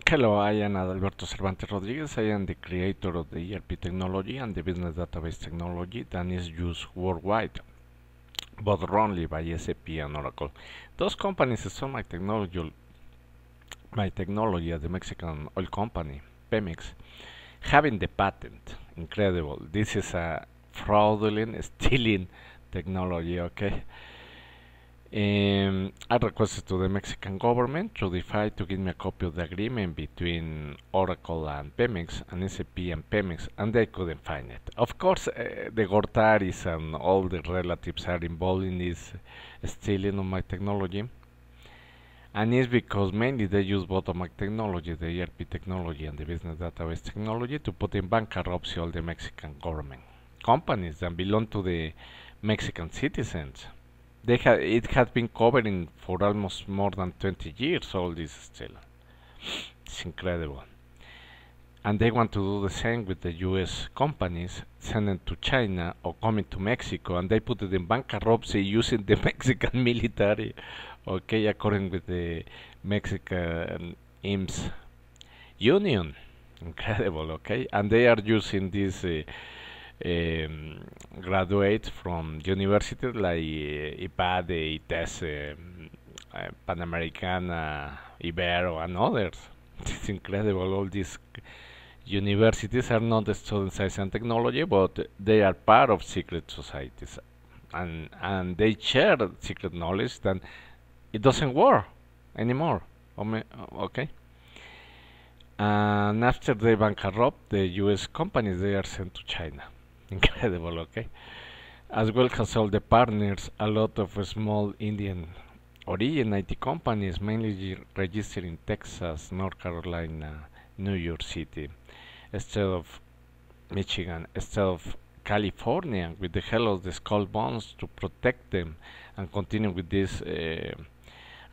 Hello, I am Adalberto Cervantes Rodriguez. I am the creator of the ERP technology and the business database technology that is used worldwide, but only by SAP and Oracle. Those companies stole my technology at the Mexican oil company, Pemex, having the patent. Incredible. This is a fraudulent, stealing technology, okay? I requested to the Mexican government to defy to give me a copy of the agreement between Oracle and Pemex and SAP and Pemex, and they couldn't find it. Of course, the Gortaris and all the relatives are involved in this stealing of my technology, and it's because mainly they use bottom-up technology, the ERP technology and the business database technology, to put in bankruptcy all the Mexican government companies that belong to the Mexican citizens. It has been covering for almost more than 20 years, all this still. It's incredible. And they want to do the same with the US companies, send them to China or coming to Mexico, and they put it in bankruptcy using the Mexican military, okay, according with the Mexican IMSS Union. Incredible, okay? And they are using this graduates from universities like IPADE, ITES, Panamericana, Ibero, and others. It's incredible. All these universities are not studying science and technology, but they are part of secret societies, and they share secret knowledge that it doesn't work anymore. Okay. And after they bankrupt, the U.S. companies they are sent to China. Incredible, okay? As well as all the partners, a lot of small Indian origin IT companies, mainly registered in Texas, North Carolina, New York City, instead of Michigan, instead of California, with the help of the skull bonds to protect them and continue with this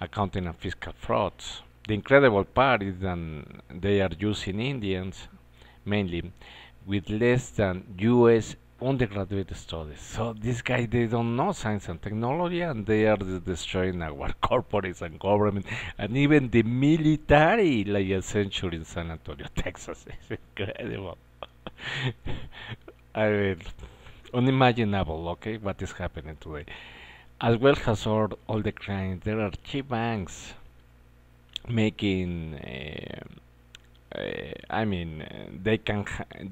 accounting and fiscal frauds. The incredible part is that they are using Indians mainly with less than US undergraduate studies. So these guys they don't know science and technology, and they are destroying our corporates and government and even the military like a century in San Antonio, Texas. It's incredible. I mean, unimaginable, okay, what is happening today. As well as all the crimes, there are cheap banks making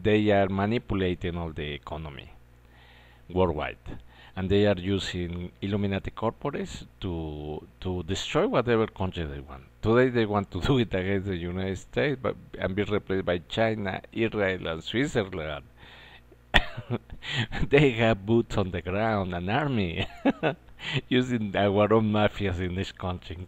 they are manipulating all the economy worldwide, and they are using Illuminati corporates to destroy whatever country they want. Today they want to do it against the United States, but and be replaced by China, Israel, and Switzerland. They have boots on the ground, an army, using our own mafias in this country.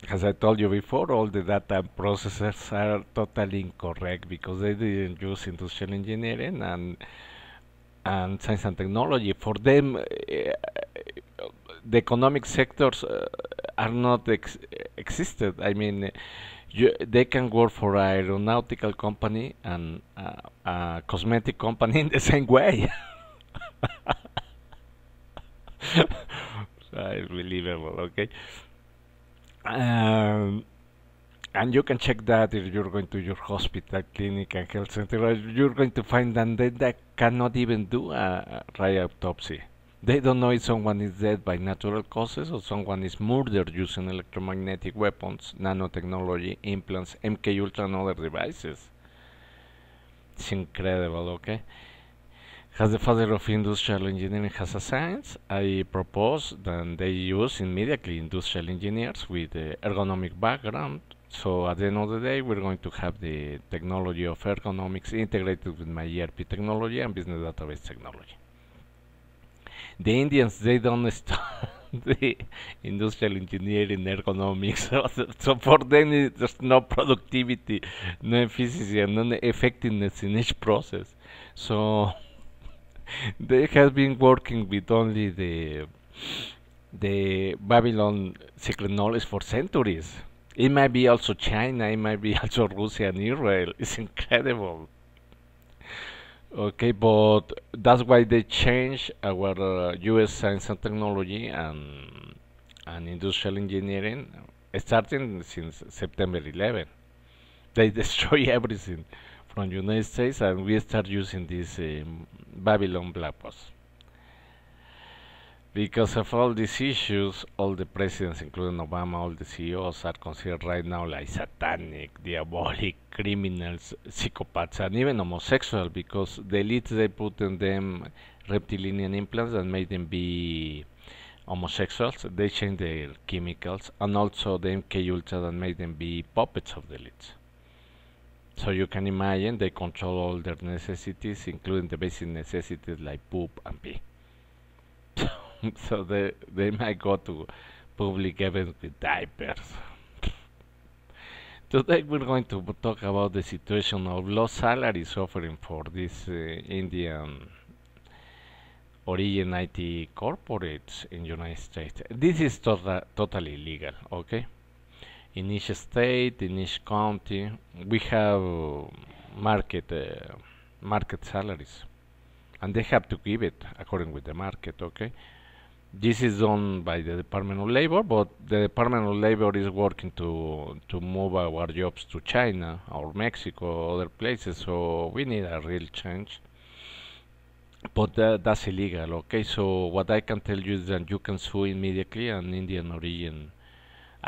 As I told you before, all the data processors are totally incorrect because they didn't use industrial engineering and science and technology. For them, the economic sectors are not existed. I mean, they can work for an aeronautical company and a cosmetic company in the same way. Unbelievable, okay? Um, and you can check that if you're going to your hospital, clinic, and health center. You're going to find that they cannot even do a right autopsy. They don't know if someone is dead by natural causes or someone is murdered using electromagnetic weapons, nanotechnology, implants, MK Ultra, and other devices. It's incredible, okay? As the father of industrial engineering has a science, I propose that they use immediately industrial engineers with ergonomic background. So at the end of the day, we're going to have the technology of ergonomics integrated with my ERP technology and business database technology. The Indians, they don't start the industrial engineering ergonomics. So for them, there's no productivity, no efficiency, and no effectiveness in each process. So they have been working with only the Babylon secret knowledge for centuries. It might be also China, it might be also Russia and Israel. It's incredible. Okay, but that's why they changed our US science and technology and industrial engineering starting since September 11. They destroy everything from United States, and we start using this Babylon black box. Because of all these issues, all the presidents, including Obama, all the CEOs are considered right now like satanic, diabolic, criminals, psychopaths, and even homosexual because the elites they put in them reptilian implants and made them be homosexuals. They changed their chemicals, and also the MK Ultra that made them be puppets of the elites. So you can imagine they control all their necessities, including the basic necessities like poop and pee. So they might go to public events with diapers. Today we're going to talk about the situation of low salaries offering for these Indian origin IT corporates in United States. This is totally illegal, okay? In each state, in each county, we have market salaries, and they have to give it according with the market, okay? This is done by the Department of Labor, but the Department of Labor is working to move our jobs to China or Mexico or other places, so we need a real change. But that's illegal, okay? So what I can tell you is that you can sue immediately an Indian origin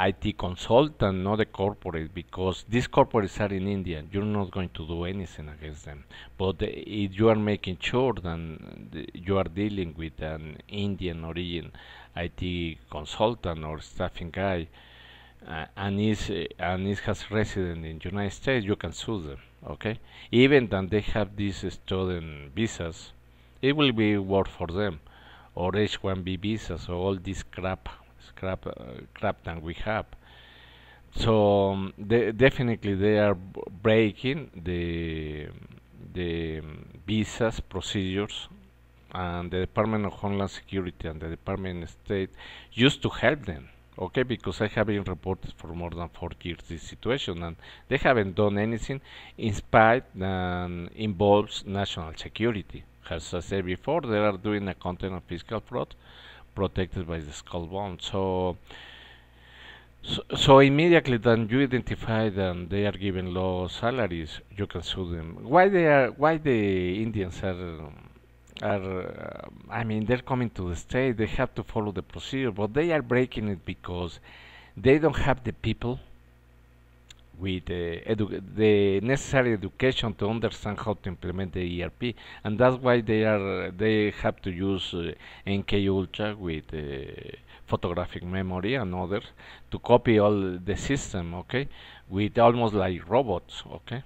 IT consultant, not a corporate, because these corporates are in India. You're not going to do anything against them. But if you are making sure that you are dealing with an Indian origin IT consultant or staffing guy, and is has resident in United States, you can sue them. Okay, even then they have these student visas, it will be work for them, or H-1B visas, or all this crap that we have. So definitely they are breaking the visas procedures, and the Department of Homeland Security and the Department of State used to help them. Okay, because I have been reported for more than 4 years this situation, and they haven't done anything in spite that involves national security. As I said before, they are doing accounting and fiscal fraud protected by the skull bond. So immediately then you identify that they are given low salaries, you can sue them. Why the Indians I mean, they're coming to the state, they have to follow the procedure, but they are breaking it because they don't have the people with the necessary education to understand how to implement the ERP, and that's why they have to use NK Ultra with photographic memory and others to copy all the system, okay, with almost like robots, okay.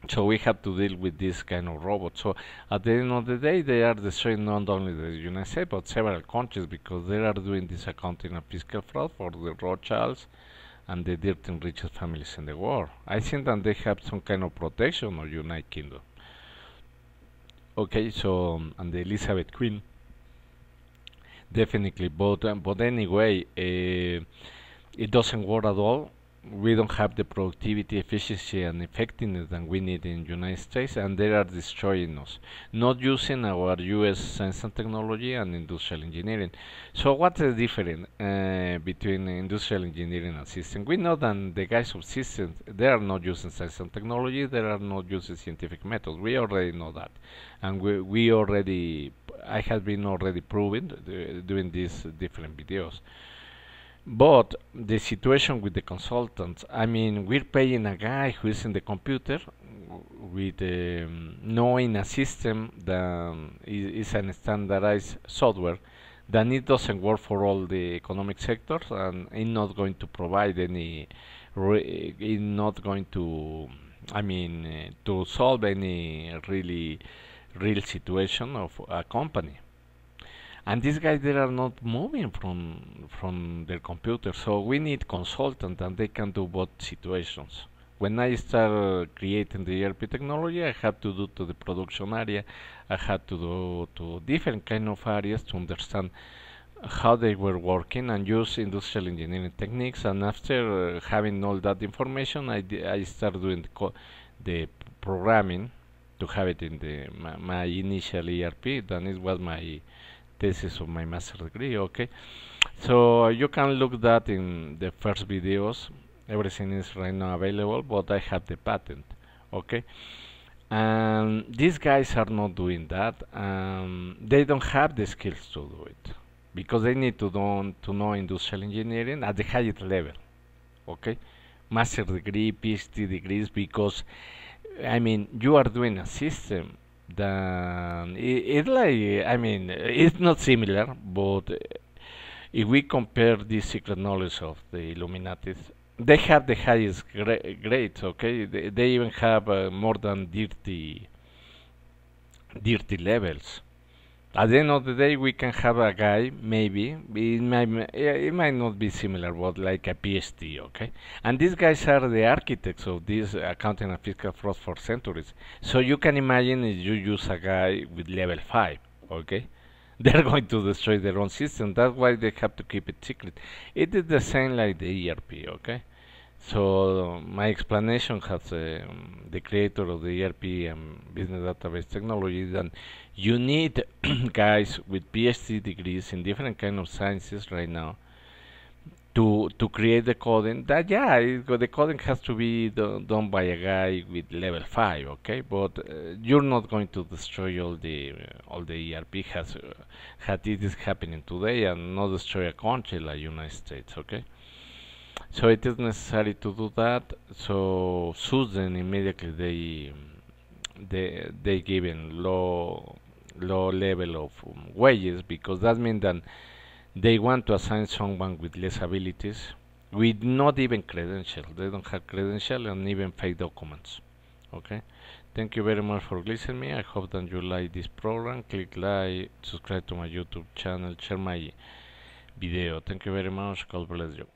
So we have to deal with this kind of robots. So at the end of the day, they are destroying not only the United States but several countries because they are doing this accounting and fiscal fraud for the Rothschilds and the dirt and richest families in the world. I think that they have some kind of protection of United Kingdom. Okay, so and the Elizabeth Queen, definitely. But anyway, it doesn't work at all. We don't have the productivity, efficiency, and effectiveness that we need in the United States, and they are destroying us, not using our U.S. science and technology and industrial engineering. So what's the difference between industrial engineering and systems? We know that the guys of systems, they are not using science and technology, they are not using scientific methods. We already know that, and I have been already proving doing these different videos. But the situation with the consultants, I mean, we're paying a guy who is in the computer with knowing a system that is a standardized software, then it doesn't work for all the economic sectors, and it's not going to provide any, it's not going to, I mean, to solve any really real situation of a company. And these guys they are not moving from their computer, so we need consultants and they can do both situations. When I start creating the ERP technology, I have to do to the production area, I had to do to different kind of areas to understand how they were working and use industrial engineering techniques. And after having all that information, I start doing the programming to have it in my initial ERP. Then it was my thesis of my master degree. Okay, so you can look that in the first videos. Everything is right now available, but I have the patent. Okay, and these guys are not doing that. They don't have the skills to do it because they need to know industrial engineering at the highest level. Okay, master degree, PhD degrees, because I mean you are doing a system that it's like, I mean, it's not similar, but if we compare the secret knowledge of the Illuminatis, they have the highest grades. Okay, they even have more than dirty levels. At the end of the day, we can have a guy, maybe, it might not be similar, but like a PhD, okay? And these guys are the architects of this accounting and fiscal fraud for centuries. So you can imagine if you use a guy with level 5, okay? They're going to destroy their own system. That's why they have to keep it secret. It is the same like the ERP, okay? So my explanation has the creator of the ERP and business database technology that you need guys with PhD degrees in different kind of sciences right now to create the coding. That yeah, the coding has to be done by a guy with level 5, okay? But you're not going to destroy all the ERP had it is happening today and not destroy a country like United States, okay? So it is necessary to do that. So Susan immediately they given low level of wages, because that means that they want to assign someone with less abilities, with not even credentials. They don't have credentials and even fake documents. Okay. Thank you very much for listening to me. I hope that you like this program. Click like, subscribe to my YouTube channel, share my video. Thank you very much. God bless you.